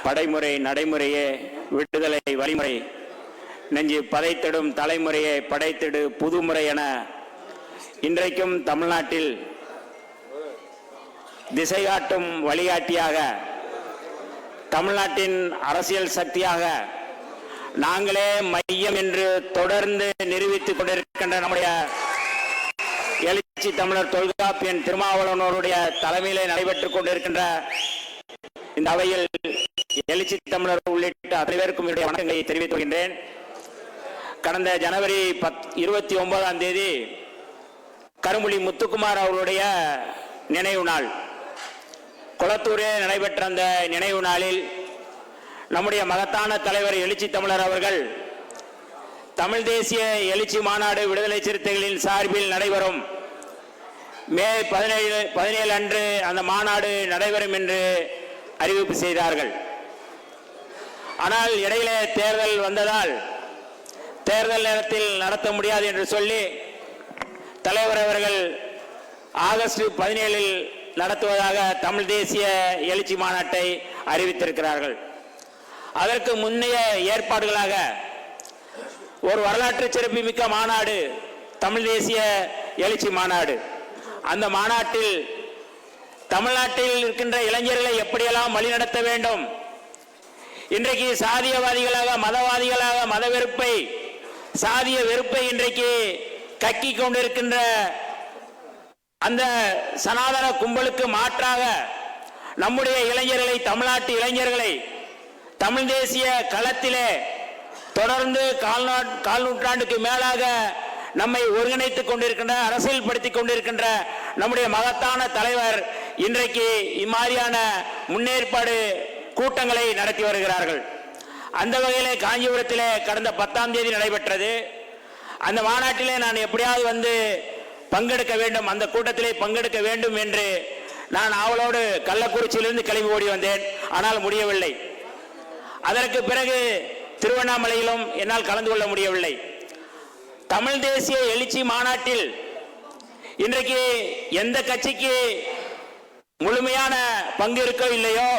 படைமுறை நடைமுறையே விடுதலை வழிமுறை, நெஞ்சு பதைத்திடும் தலைமுறையை படைத்திடு புதுமுறை என இன்றைக்கும் தமிழ்நாட்டில் திசை காட்டும் வழிகாட்டியாக, தமிழ்நாட்டின் அரசியல் சக்தியாக நாங்களே மையம் என்று தொடர்ந்து நிரூபித்துக் கொண்டிருக்கின்ற நம்முடைய எழுச்சி தமிழர் தொல்காப்பியன் திருமாவளவனுடைய தலைமையிலே நடைபெற்றுக் கொண்டிருக்கின்ற இந்த அவையில் எழுச்சி தமிழர் உள்ளிட்ட அத்தனை பேருக்கும் என்னுடைய வணக்கங்களை தெரிவித்துக் கொள்கின்றேன். கடந்த ஜனவரி 29ஆம் தேதி கரும்புலி முத்துக்குமார் அவர்களுடைய நினைவு நாள். குளத்தூரில் நடைபெற்ற அந்த நினைவு நாளில் நம்முடைய மகத்தான தலைவர் எழுச்சி தமிழர் அவர்கள் தமிழ் தேசிய எழுச்சி மாநாடு விடுதலை சிறுத்தைகளின் சார்பில் நடைபெறும் மே 17 அன்று அந்த மாநாடு நடைபெறும் என்று அறிவிப்பு செய்தார்கள். ஆனால் இடையிலே தேர்தல் வந்ததால் தேர்தல் நேரத்தில் நடத்த முடியாது என்று சொல்லி தலைவர் அவர்கள் ஆகஸ்ட் 17 நடத்துவதாக தமிழ் தேசிய எழுச்சி மாநாட்டை அறிவித்திருக்கிறார்கள். அதற்கு முன்னைய ஏற்பாடுகளாக ஒரு வரலாற்று சிறப்புமிக்க மாநாடு, தமிழ் தேசிய எழுச்சி மாநாடு. அந்த மாநாட்டில் தமிழ்நாட்டில் இருக்கின்ற இளைஞர்களை எப்படியெல்லாம் வழிநடத்த வேண்டும், இன்றைக்கு சாதியவாதிகளாக மதவாதிகளாக மத வெறுப்பை சாதிய வெறுப்பை இன்றைக்கு கக்கி கொண்டிருக்கின்ற அந்த சனாதன கும்பலுக்கு மாற்றாக நம்முடைய இளைஞர்களை, தமிழ்நாட்டு இளைஞர்களை தமிழ் தேசிய களத்திலே தொடர்ந்து கால் நூற்றாண்டுக்கு மேலாக நம்மை ஒருங்கிணைத்துக் கொண்டிருக்கின்ற, அரசியல் படுத்திக் கொண்டிருக்கின்ற நம்முடைய மகத்தான தலைவர் இன்றைக்கு இம்மாதிரியான முன்னேற்பாடு கூட்டங்களை நடத்தி வருகிறார்கள். அந்த வகையிலே காஞ்சிபுரத்திலே கடந்த 10ஆம் தேதி நடைபெற்றது. அந்த மாநாட்டிலே நான் எப்படியாவது வந்து பங்கெடுக்க வேண்டும், அந்த கூட்டத்திலே பங்கெடுக்க வேண்டும் என்று நான் ஆவலோடு கள்ளக்குறிச்சியிலிருந்து கிளம்பி ஓடி வந்தேன். ஆனால் முடியவில்லை. அதற்கு பிறகு திருவண்ணாமலையிலும் என்னால் கலந்து கொள்ள முடியவில்லை. தமிழ் தேசிய எழுச்சி மாநாட்டில் இன்றைக்கு எந்த கட்சிக்கு முழுமையான பங்கு இருக்கோ இல்லையோ,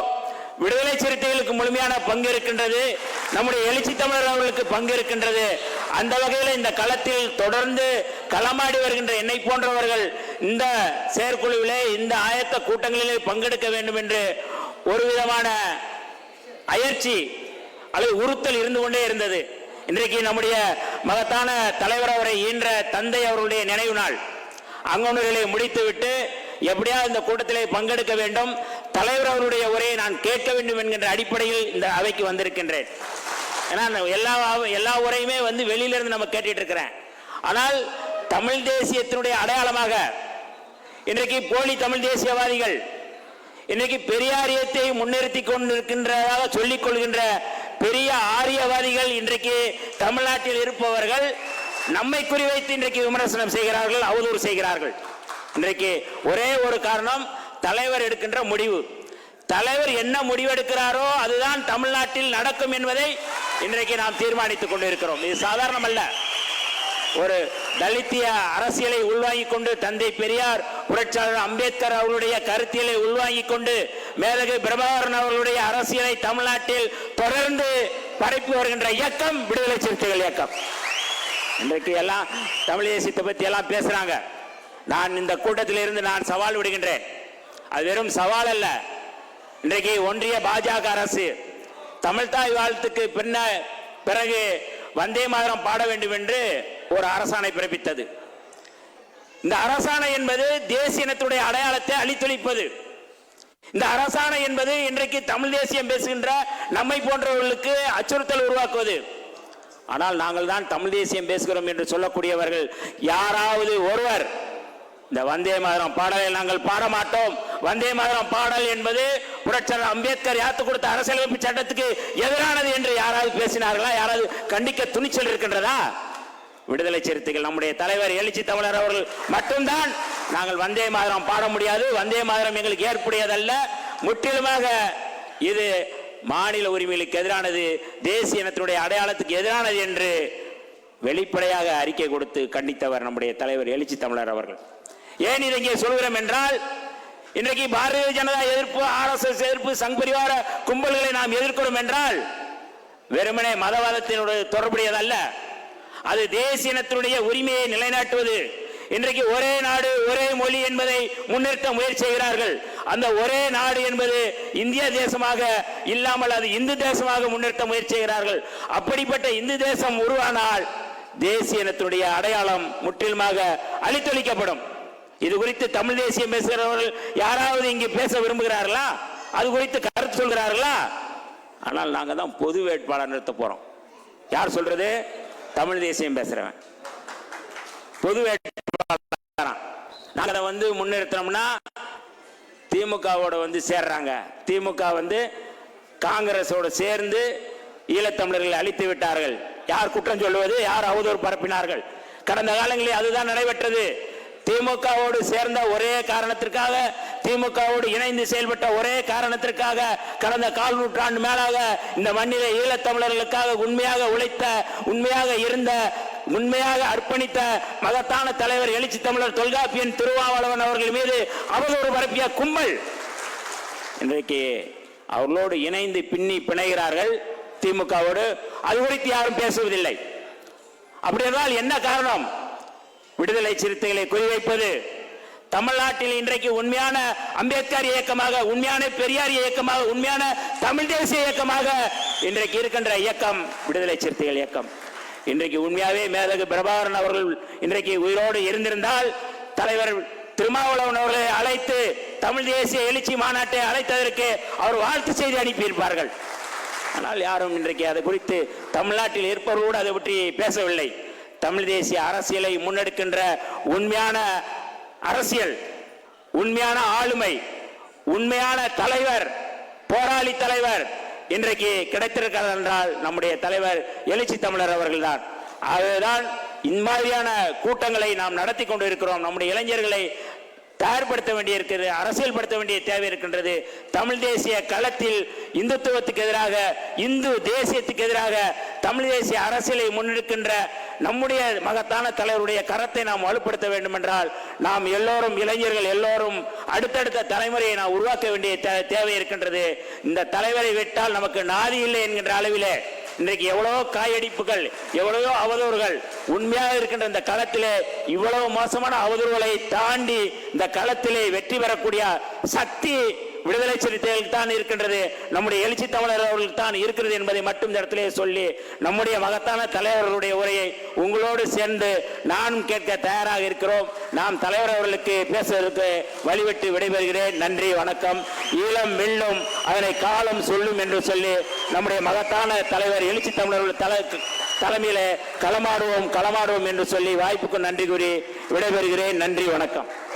விடுதலை சிறுத்தைகளுக்கு முழுமையான பங்கு இருக்கின்றது, நம்முடைய எழுச்சி தமிழர் அவர்களுக்கு பங்கு இருக்கின்றது. அந்த வகையில் இந்த களத்தில் தொடர்ந்து களமாடி வருகின்ற என்னை போன்றவர்கள் இந்த செயற்குழுவிலே, இந்த ஆயத்த கூட்டங்களிலே பங்கெடுக்க வேண்டும் என்று ஒரு விதமான அயற்சி அல்லது உறுத்தல் இருந்து கொண்டே இருந்தது. இன்றைக்கு நம்முடைய மகத்தான தலைவர் அவரை ஈன்ற தந்தை அவர்களுடைய நினைவு நாள். அங்கொன்றுகளை முடித்துவிட்டு எப்படியாவது இந்த கூட்டத்திலே பங்கெடுக்க வேண்டும், தலைவர் அவருடைய உரையை நான் கேட்க வேண்டும் என்கின்ற அடிப்படையில் இந்த அவைக்கு வந்திருக்கின்றேன். ஏன்னா எல்லா உரையுமே வந்து வெளியிலிருந்து நம்ம கேட்டுட்டு இருக்கிறேன். ஆனால் தமிழ் தேசியத்தினுடைய அடையாளமாக இன்றைக்கு போலி தமிழ் தேசியவாதிகள், இன்றைக்கு பெரியாரியத்தை முன்னிறுத்தி கொண்டிருக்கின்றதாக சொல்லிக் கொள்கின்ற பெரிய ஆரியவாதிகள் இன்றைக்கு தமிழ்நாட்டில் இருப்பவர்கள் நம்மை குறிவைத்து இன்றைக்கு விமர்சனம் செய்கிறார்கள், அவதூறு செய்கிறார்கள். இன்றைக்கு ஒரே ஒரு காரணம், தலைவர் எடுக்கின்ற முடிவு. தலைவர் என்ன முடிவெடுக்கிறாரோ அதுதான் தமிழ்நாட்டில் நடக்கும் என்பதை இன்றைக்கு நாம் தீர்மானித்துக் கொண்டிருக்கிறோம். இது சாதாரணம் அல்ல. ஒரு தலித்திய அரசியலை உள்வாங்கிக் கொண்டு தந்தை பெரியார், புரட்சியாளர் அம்பேத்கர் அவர்களுடைய கருத்தியலை உள்வாங்கிக் கொண்டு மேதகு பிரபாகரன் அவர்களுடைய அரசியலை தமிழ்நாட்டில் தொடர்ந்து பரப்பி வருகின்ற இயக்கம் விடுதலை சிறுத்தைகள் இயக்கம். இன்றைக்கு எல்லாம் தமிழ் தேசியத்தை பற்றி எல்லாம் பேசுறாங்க. நான் இந்த கூட்டத்தில் இருந்து நான் சவால் விடுகின்றேன். அது வெறும் சவால் அல்ல. இன்றைக்கு ஒன்றிய பாஜக அரசு தமிழ்தாய் வாழ்த்துக்கு பிறகு வந்தே மாதரம் பாட வேண்டும் என்று ஒரு அரசாணை பிறப்பித்தது. இந்த அரசாணை என்பது தேசிய இனத்துடைய அடையாளத்தை அழித்தொழிப்பது. இந்த அரசாணை என்பது இன்றைக்கு தமிழ் தேசியம் பேசுகின்ற நம்மை போன்றவர்களுக்கு அச்சுறுத்தல் உருவாக்குவது. ஆனால் நாங்கள் தான் தமிழ் தேசியம் பேசுகிறோம் என்று சொல்லக்கூடியவர்கள் யாராவது ஒருவர் இந்த வந்தே மாதரம் பாடலை நாங்கள் பாட மாட்டோம், வந்தே மாதரம் பாடல் என்பது புரட்சியாளர் அம்பேத்கர் யாத்து கொடுத்த அரசியலமைப்பு சட்டத்துக்கு எதிரானது என்று யாராவது பேசினார்களா? யாராவது கண்டிக்க துணிச்சல் இருக்கின்றதா? விடுதலை சிறுத்தைகள், நம்முடைய தலைவர் எழுச்சி தமிழர் அவர்கள் மட்டும்தான் நாங்கள் வந்தே மாதரம் பாட முடியாது, வந்தே மாதரம் எங்களுக்கு ஏற்புடையதல்ல, முற்றிலுமாக இது மாநில உரிமைகளுக்கு எதிரானது, தேசிய இனத்தினுடைய அடையாளத்துக்கு எதிரானது என்று வெளிப்படையாக அறிக்கை கொடுத்து கண்டித்தவர் நம்முடைய தலைவர் எழுச்சி தமிழர் அவர்கள். ஏன் இதை இங்கே சொல்கிறோம் என்றால், இன்றைக்கு பாரதிய ஜனதா எதிர்ப்பு, RSS எதிர்ப்பு, சங் பரிவார கும்பல்களை நாம் எதிர்க்கிறோம் என்றால் வெறுமனே மதவாதத்தினுடைய தொடர்புடையதல்ல. அது தேசிய இனத்தினுடைய உரிமையை நிலைநாட்டுவது. இன்றைக்கு ஒரே நாடு ஒரே மொழி என்பதை முன்னிறுத்த முயற்சி செய்கிறார்கள். அந்த ஒரே நாடு என்பது இந்திய தேசமாக இல்லாமல் அது இந்து தேசமாக முன்னிறுத்த முயற்சி செய்கிறார்கள். அப்படிப்பட்ட இந்து தேசம் உருவானால் தேசிய இனத்தினுடைய அடையாளம் முற்றிலுமாக அழித்தொழிக்கப்படும். இது குறித்து தமிழ் தேசியம் பேசுகிறவர்கள் யாராவது இங்கு பேச விரும்புகிறார்களா? அது குறித்து கருத்து சொல்கிறார்களா? ஆனால் நாங்க தான் பொது வேட்பாளர் நிறுத்த போறோம். யார் சொல்றது? தமிழ் தேசியம் பேசுறவன் பொது வேட்பாளர். நாங்க அதை முன்னிறுத்தோம்னா திமுகவோட சேர்றாங்க. திமுக காங்கிரஸோட சேர்ந்து ஈழத்தமிழர்களை அழித்து விட்டார்கள். யார் குற்றம் சொல்வது? யார் அவதூறு பரப்பினார்கள்? கடந்த காலங்களில் அதுதான் நடைபெற்றது. திமுகவோடு சேர்ந்த ஒரே காரணத்திற்காக, திமுகவோடு இணைந்து செயல்பட்ட ஒரே காரணத்திற்காக கடந்த 1/4 நூற்றாண்டு மேலாக இந்த மண்ணிலே ஈழத்தமிழர்களுக்காக உண்மையாக உழைத்த, உண்மையாக இருந்த, உண்மையாக அர்ப்பணித்த மகத்தான தலைவர் எழுச்சி தமிழர் தொல்காப்பியன் திருமாவளவன் அவர்கள் மீது அவதூறு பரப்பிய கும்பல் இன்றைக்கு அவர்களோடு இணைந்து பின்னி பிணைகிறார்கள் திமுகவோடு. அது குறித்து யாரும் பேசுவதில்லை. அப்படி என்றால் என்ன காரணம்? விடுதலை சிறுத்தைகளை குறிவைப்பது. தமிழ்நாட்டில் இன்றைக்கு உண்மையான அம்பேத்கர் இயக்கமாக, உண்மையான பெரியார் இயக்கமாக, உண்மையான தமிழ் தேசிய இயக்கமாக இன்றைக்கு இருக்கின்ற இயக்கம் விடுதலை சிறுத்தைகள் இயக்கம். இன்றைக்கு உண்மையாவே மேதகு பிரபாகரன் அவர்கள் இன்றைக்கு உயிரோடு இருந்திருந்தால் தலைவர் திருமாவளவன் அவர்களை அழைத்து தமிழ் தேசிய எழுச்சி மாநாட்டை அழைத்ததற்கு அவர் வாழ்த்து செய்தி அனுப்பியிருப்பார்கள். ஆனால் யாரும் இன்றைக்கு அது குறித்து தமிழ்நாட்டில் இருப்பவர்களோடு அதை பற்றி பேசவில்லை. தமிழ் தேசிய அரசியலை முன்னெடுக்கின்ற உண்மையான அரசியல், உண்மையான ஆளுமை, உண்மையான தலைவர், போராளி தலைவர் இன்றைக்கு கிடைத்திருக்கிறது என்றால் நம்முடைய தலைவர் எழுச்சி தமிழர் அவர்கள்தான். ஆகவேதான் இந்த மாதிரியான கூட்டங்களை நாம் நடத்தி கொண்டு இருக்கிறோம். நம்முடைய இளைஞர்களை தயார்படுத்த வேண்டிய இருக்கிறது, அரசியல்படுத்த வேண்டிய தேவை இருக்கின்றது. தமிழ் தேசிய களத்தில் இந்துத்துவத்துக்கு எதிராக, இந்து தேசியத்துக்கு எதிராக தமிழ் தேசிய அரசியலை முன்னெடுக்கின்ற நம்முடைய மகத்தான தலைவருடைய கரத்தை நாம் வலுப்படுத்த வேண்டும் என்றால் நாம் எல்லோரும், இளைஞர்கள் எல்லோரும் அடுத்தடுத்த தலைமுறையை நாம் உருவாக்க வேண்டிய தேவை இருக்கின்றது. இந்த தலைவரை விட்டால் நமக்கு நாதி இல்லை என்கின்ற அளவிலே இன்றைக்கு எவ்வளவோ காயடிப்புகள், எவ்வளவோ அவதூறுகள் உண்மையாக இருக்கின்ற இந்த களத்திலே இவ்வளவு மோசமான அவதூறுகளை தாண்டி இந்த களத்திலே வெற்றி பெறக்கூடிய சக்தி விடுதலை சிறுத்தைகளுக்கு தான் இருக்கின்றது, நம்முடைய எழுச்சி தமிழர் அவர்களுக்கு தான் இருக்கிறது என்பதை மட்டும் இந்த இடத்திலே சொல்லி நம்முடைய மகத்தான தலைவர்களுடைய உரையை உங்களோடு சேர்ந்து நானும் கேட்க தயாராக இருக்கிறோம். நாம் தலைவர் அவர்களுக்கு பேசுவதற்கு வழிவிட்டு விடைபெறுகிறேன். நன்றி, வணக்கம். ஈழம் வெல்லும், அதனை காலம் சொல்லும் என்று சொல்லி நம்முடைய மகத்தான தலைவர் எழுச்சி தமிழர்கள் தலைமையிலே களமாடுவோம் என்று சொல்லி வாய்ப்புக்கு நன்றி கூறி விடைபெறுகிறேன். நன்றி, வணக்கம்.